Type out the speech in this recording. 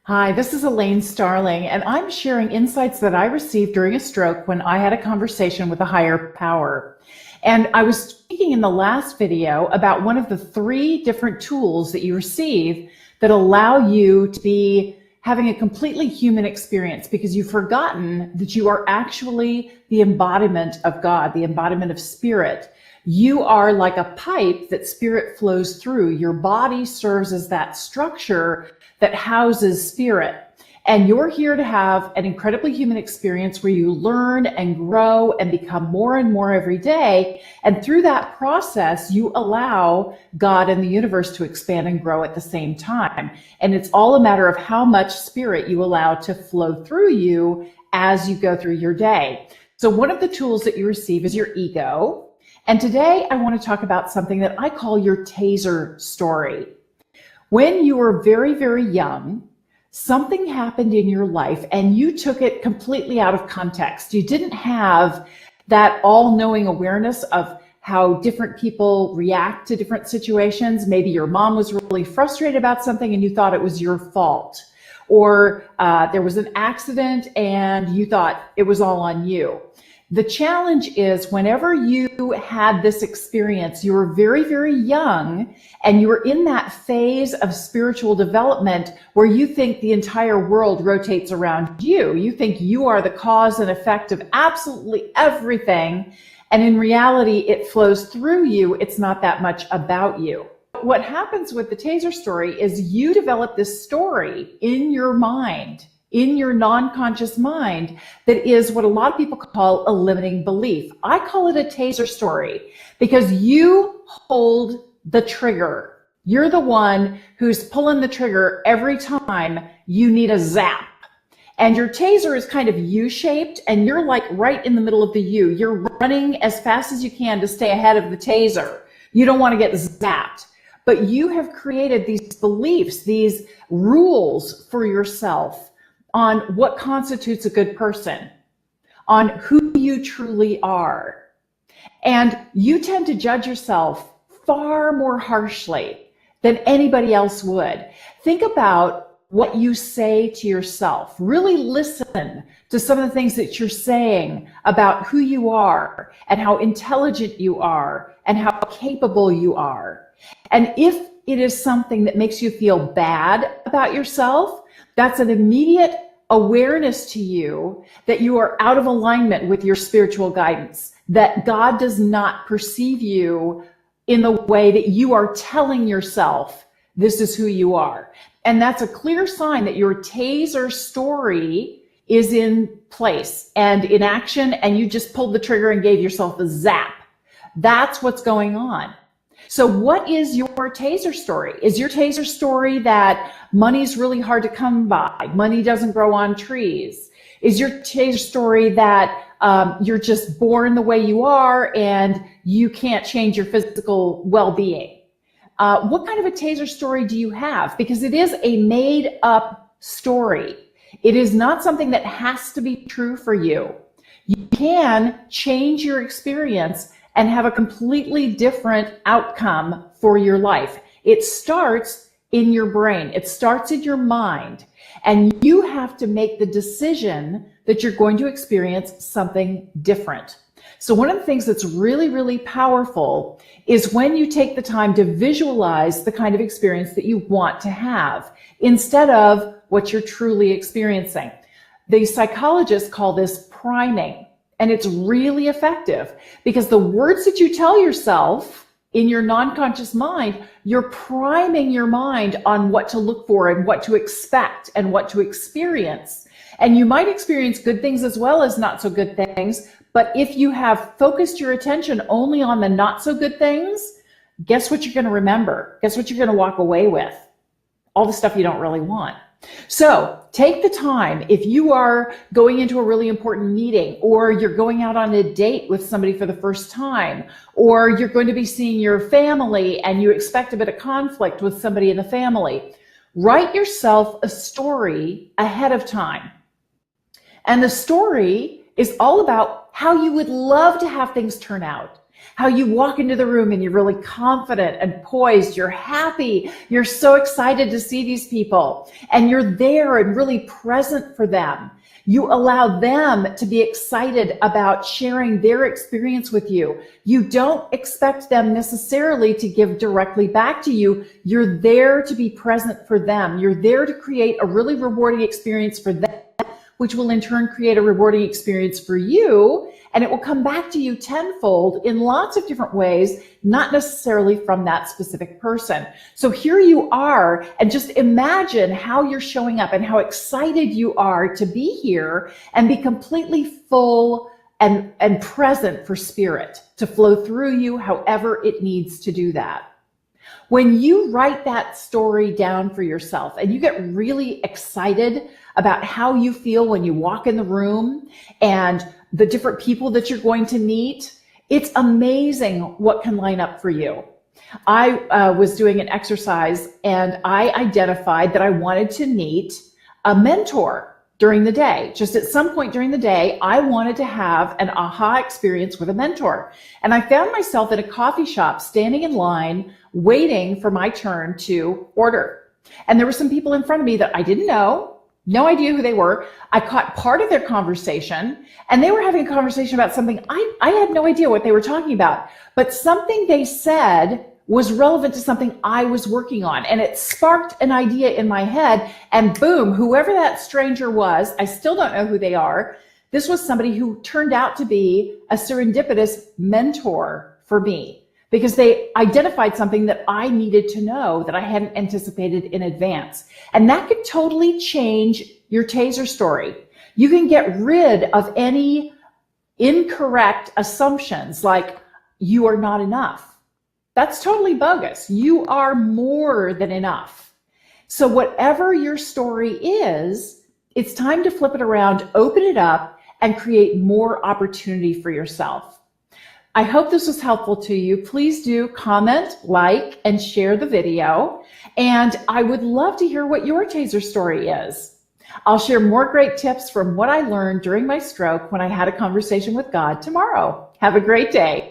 Hi, this is Elaine Starling, and I'm sharing insights that I received during a stroke when I had a conversation with a higher power. And I was speaking in the last video about one of the three different tools that you receive that allow you to be having a completely human experience because you've forgotten that you are actually the embodiment of God, the embodiment of spirit. You are like a pipe that spirit flows through. Your body serves as that structure that houses spirit. And you're here to have an incredibly human experience where you learn and grow and become more and more every day. And through that process, you allow God and the universe to expand and grow at the same time. And it's all a matter of how much spirit you allow to flow through you as you go through your day. So one of the tools that you receive is your ego. And today I want to talk about something that I call your Taser story. When you were very, very young, something happened in your life and you took it completely out of context. You didn't have that all-knowing awareness of how different people react to different situations. Maybe your mom was really frustrated about something and you thought it was your fault. Or there was an accident and you thought it was all on you. The challenge is whenever you had this experience, you were very, very young and you were in that phase of spiritual development where you think the entire world rotates around you. You think you are the cause and effect of absolutely everything. And in reality, it flows through you. It's not that much about you. What happens with the Taser story is you develop this story in your mind, in your non-conscious mind, that is what a lot of people call a limiting belief. I call it a Taser story because you hold the trigger. You're the one who's pulling the trigger every time you need a zap. And your taser is kind of U-shaped and you're like right in the middle of the U. You're running as fast as you can to stay ahead of the taser. You don't want to get zapped. But you have created these beliefs, these rules for yourself on what constitutes a good person, on who you truly are. And you tend to judge yourself far more harshly than anybody else would. Think about what you say to yourself. Really listen to some of the things that you're saying about who you are and how intelligent you are and how capable you are. And if it is something that makes you feel bad about yourself, that's an immediate awareness to you that you are out of alignment with your spiritual guidance, that God does not perceive you in the way that you are telling yourself this is who you are. And that's a clear sign that your Taser story is in place and in action, and you just pulled the trigger and gave yourself a zap. That's what's going on. So what is your Taser story? Is your Taser story that money's really hard to come by? Money doesn't grow on trees? Is your Taser story that you're just born the way you are and you can't change your physical well-being? What kind of a Taser story do you have? Because it is a made-up story. It is not something that has to be true for you. You can change your experience and have a completely different outcome for your life. It starts in your brain. It starts in your mind. And you have to make the decision that you're going to experience something different. So one of the things that's really, really powerful is when you take the time to visualize the kind of experience that you want to have instead of what you're truly experiencing. The psychologists call this priming. And it's really effective because the words that you tell yourself in your non-conscious mind, you're priming your mind on what to look for and what to expect and what to experience. And you might experience good things as well as not so good things. But if you have focused your attention only on the not so good things, guess what you're going to remember? Guess what you're going to walk away with? All the stuff you don't really want. So take the time, if you are going into a really important meeting, or you're going out on a date with somebody for the first time, or you're going to be seeing your family and you expect a bit of conflict with somebody in the family, write yourself a story ahead of time. And the story is all about how you would love to have things turn out, how you walk into the room and you're really confident and poised, you're happy, you're so excited to see these people, and you're there and really present for them. You allow them to be excited about sharing their experience with you. You don't expect them necessarily to give directly back to you. You're there to be present for them. You're there to create a really rewarding experience for them, which will in turn create a rewarding experience for you. And it will come back to you tenfold in lots of different ways, not necessarily from that specific person. So here you are, and just imagine how you're showing up and how excited you are to be here and be completely full and present for spirit to flow through you however it needs to do that. When you write that story down for yourself and you get really excited about how you feel when you walk in the room and the different people that you're going to meet, it's amazing what can line up for you. I was doing an exercise and I identified that I wanted to meet a mentor during the day. Just at some point during the day, I wanted to have an aha experience with a mentor. And I found myself at a coffee shop standing in line, waiting for my turn to order. And there were some people in front of me that I didn't know. No idea who they were. I caught part of their conversation, and they were having a conversation about something I had no idea what they were talking about, but something they said was relevant to something I was working on, and it sparked an idea in my head, and boom, whoever that stranger was, I still don't know who they are. This was somebody who turned out to be a serendipitous mentor for me, because they identified something that I needed to know that I hadn't anticipated in advance. And that could totally change your Taser story. You can get rid of any incorrect assumptions like you are not enough. That's totally bogus. You are more than enough. So whatever your story is, it's time to flip it around, open it up, and create more opportunity for yourself. I hope this was helpful to you. Please do comment, like, and share the video. And I would love to hear what your Taser story is. I'll share more great tips from what I learned during my stroke when I had a conversation with God tomorrow. Have a great day.